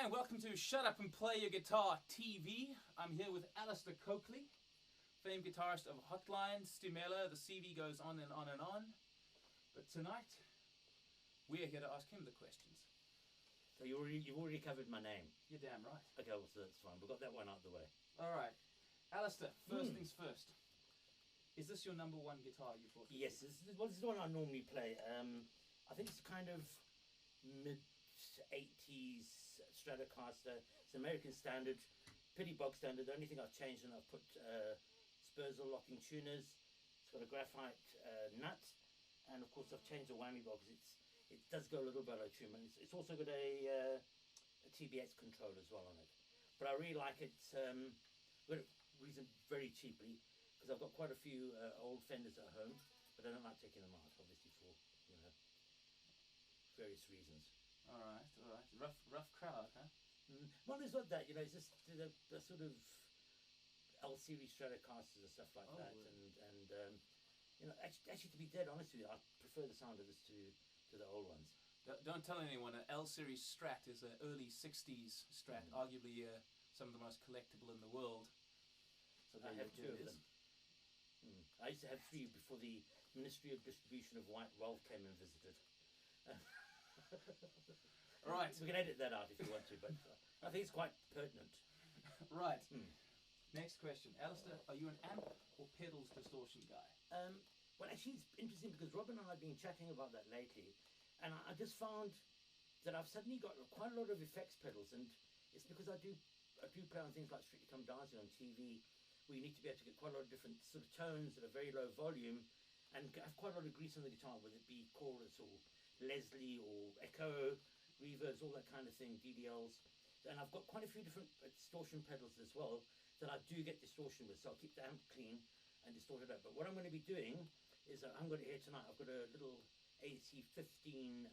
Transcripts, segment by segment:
Hi, and welcome to Shut Up and Play Your Guitar TV. I'm here with Alistair Coakley, famed guitarist of Hotline, Stimela. The CV goes on and on and on. But tonight, we're here to ask him the questions. So you've already covered my name. You're damn right. Okay, well, so that's fine. We've got that one out of the way. All right. Alistair, first things first. Is this your number one guitar you bought? Yes, this is the one I normally play. I think it's kind of mid-80s Stratocaster. It's an American standard, pretty bog standard. The only thing I've changed and I've put Spurzl locking tuners. It's got a graphite nut, and of course I've changed the whammy bar because it does go a little below tune. And it's also got a TBX control as well on it. But I really like it. Got it reasoned very cheaply because I've got quite a few old Fenders at home, but I don't like taking them out, obviously for various reasons. All right. Rough crowd, huh? Well, it's not that, it's just the sort of L series Stratocasters and stuff like that, and actually to be dead honest with you, I prefer the sound of this to the old ones. Don't tell anyone. An L series Strat is an early '60s Strat, arguably some of the most collectible in the world. So I have two of them. I used to have three before the Ministry of Distribution of White Ralph came and visited. Right. We can edit that out if you want to, but I think it's quite pertinent. Right. Next question. Alistair, are you an amp or pedals distortion guy? Well, actually, it's interesting because Robin and I have been chatting about that lately, and I just found that I've suddenly got quite a lot of effects pedals, and it's because I do play on things like Strictly Come Dancing on TV, where you need to be able to get quite a lot of different sort of tones at a very low volume, and have quite a lot of grease on the guitar, whether it be chorus or Leslie or echo, reverbs, all that kind of thing, DDLs. And I've got quite a few different distortion pedals as well that I do get distortion with, so I'll keep the amp clean and distort it up. But what I'm going to be doing is I'm going to hear tonight, I've got a little AC15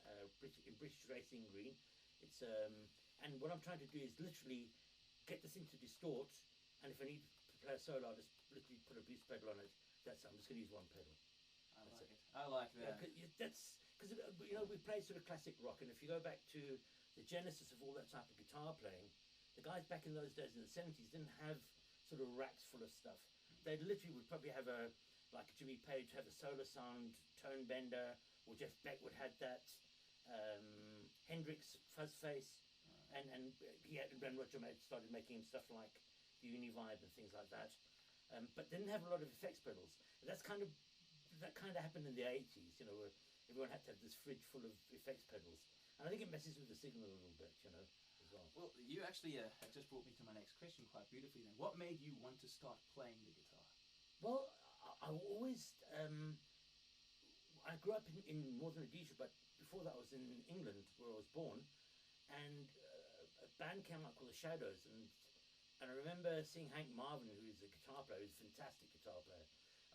British Racing Green. It's and what I'm trying to do is literally get this thing to distort, and if I need to play a solo, I'll just literally put a boost pedal on it. I'm just going to use one pedal. I like that. That's because we play sort of classic rock, and if you go back to the genesis of all that type of guitar playing, the guys back in those days in the 70s didn't have sort of racks full of stuff. They literally would probably have like Jimmy Page have a solar sound tone bender, or Jeff Beck would have that, Hendrix fuzz face, and when Roger started making stuff like the Univibe and things like that, but didn't have a lot of effects pedals. That kind of happened in the 80s, where everyone had to have this fridge full of effects pedals, and I think it messes with the signal a little bit, as well. Well, you actually have just brought me to my next question quite beautifully. Then, what made you want to start playing the guitar? Well, I always I grew up in northern Rhodesia, but before that I was in England where I was born, and a band came out called The Shadows, and I remember seeing Hank Marvin, who's a guitar player, who's a fantastic guitar player.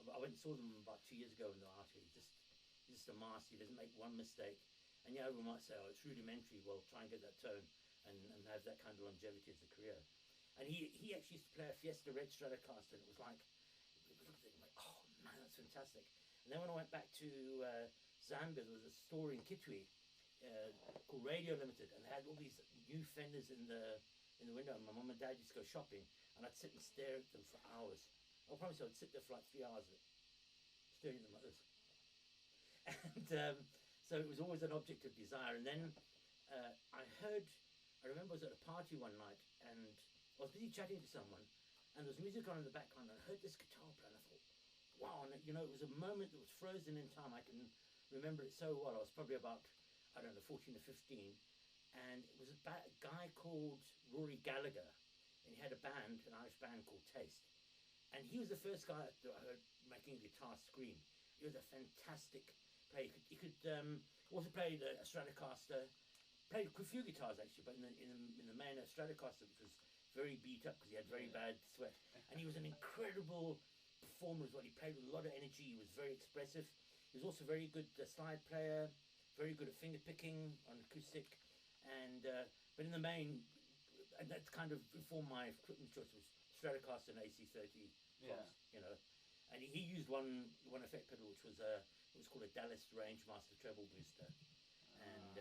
I went and saw them about 2 years ago in the art. He's just a master. He doesn't make one mistake. And we might say, oh, it's rudimentary. Well, try and get that tone and have that kind of longevity as a career. And he actually used to play a Fiesta Red Stratocaster, and it was like, oh man, that's fantastic. And then when I went back to Zambia, there was a store in Kitwe called Radio Limited, and they had all these new Fenders in the window. And my mum and dad used to go shopping, and I'd sit and stare at them for hours. I promise you, I'd sit there for like 3 hours staring at them like this. And so it was always an object of desire. And then I remember I was at a party one night, and I was busy chatting to someone, and there was music on in the background, and I heard this guitar play, and I thought, wow, and it was a moment that was frozen in time. I can remember it so well. I was probably about, 14 or 15, and it was a guy called Rory Gallagher, and he had a band, an Irish band called Taste. And he was the first guy that I heard making a guitar scream. He was a fantastic player. He could also play a Stratocaster, played a few guitars actually, but in the main Stratocaster, which was very beat up because he had very bad sweat. And he was an incredible performer as well. He played with a lot of energy. He was very expressive. He was also very good slide player, very good at finger picking on acoustic, and but in the main, and that's kind of informed my equipment choice, was Stratocaster and AC30. And he used one effect pedal, which was it was called a Dallas Rangemaster treble booster, and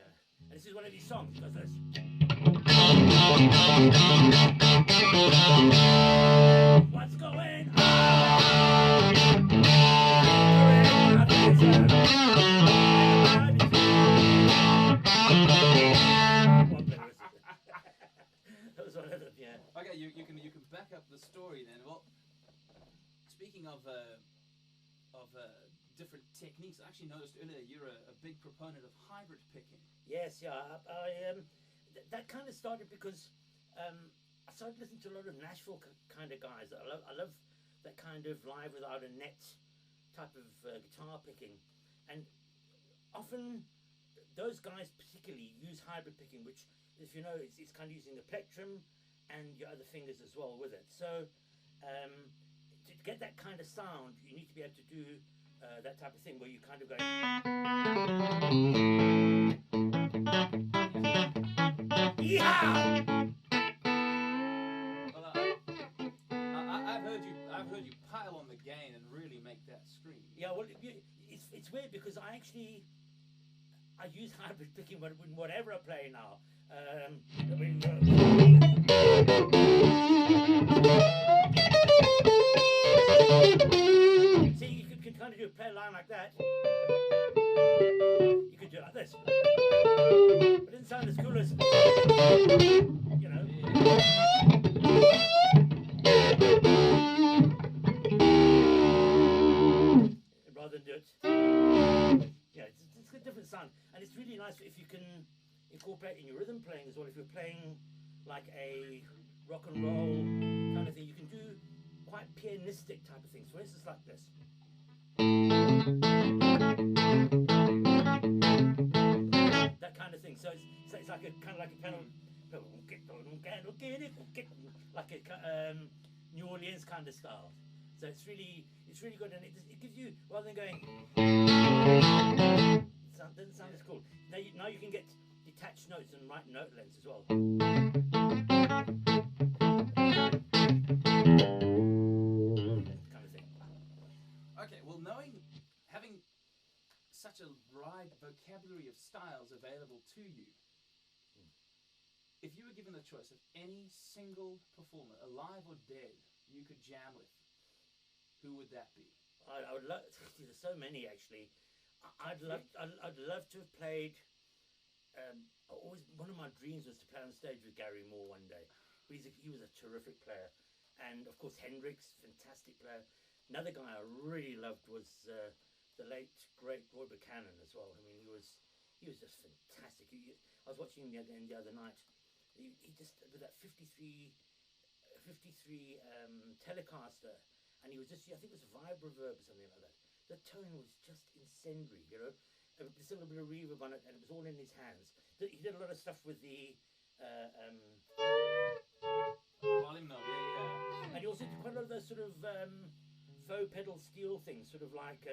this is one of these songs. It goes this. What's going on? That was one of them, yeah. Okay, you can back up the story then. Well, speaking of different techniques, I actually noticed earlier you're a big proponent of hybrid picking. Yes, yeah. That kind of started because I started listening to a lot of Nashville kind of guys. I love that kind of live without a net type of guitar picking, and often those guys particularly use hybrid picking, which, if you know, it's kind of using the plectrum and your other fingers as well with it. So to get that kind of sound, you need to be able to do that type of thing where you kind of go. Yeah. Well, I've heard you pile on the gain and really make that scream. Yeah, well, it's weird because I use hybrid picking when whatever I play now. See, you can kind of do a play a line like that. You could do it like this. But it doesn't sound as cool as, you know. Rather than do it. Yeah, it's a different sound. And it's really nice if you can incorporate in your rhythm playing as well. If you're playing like a rock and roll kind of thing, you can do quite pianistic type of things. For instance, like this. That kind of thing. So it's like a kind of like a piano, like a New Orleans kind of style. So it's really good, and it gives you, rather than going, doesn't sound as cool. Now you can get detached notes and right note lengths as well. Kind of thing. Okay, well, having such a wide vocabulary of styles available to you, if you were given the choice of any single performer, alive or dead, you could jam with, who would that be? I would love. There's so many actually. I'd love to have played. One of my dreams was to play on stage with Gary Moore one day. But he was a terrific player, and of course Hendrix, fantastic player. Another guy I really loved was the late great Roy Buchanan as well. I mean, he was just fantastic. I was watching him the other night. He just, with that 53 Telecaster, and he was just, I think it was Vibe Reverb or something like that. The tone was just incendiary, you know. There's a little bit of reverb on it, and it was all in his hands. He did a lot of stuff with the volume knob, yeah. And he also did quite a lot of those sort of faux pedal steel things, sort of like.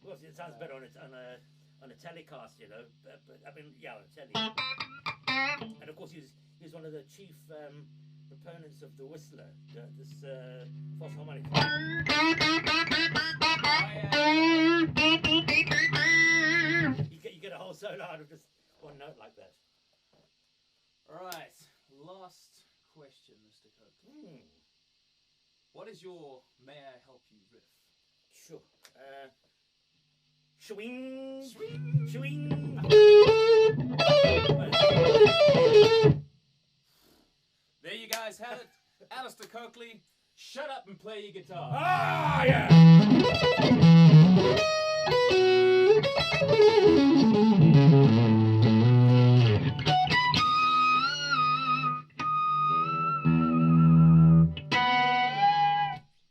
Well, it sounds better on a Telecast, you know. But I mean, yeah, on a Tele. And of course, he was one of the chief proponents of the Whistler, this false harmonic. You get a whole solo out of just one note like that. All right, last question, Mr. Coakley. What is your "May I Help You" riff? Sure. Swing, swing, swing. There you guys have it. Alistair Coakley, shut up and play your guitar. Ah, yeah.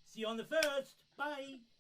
See you on the 1st.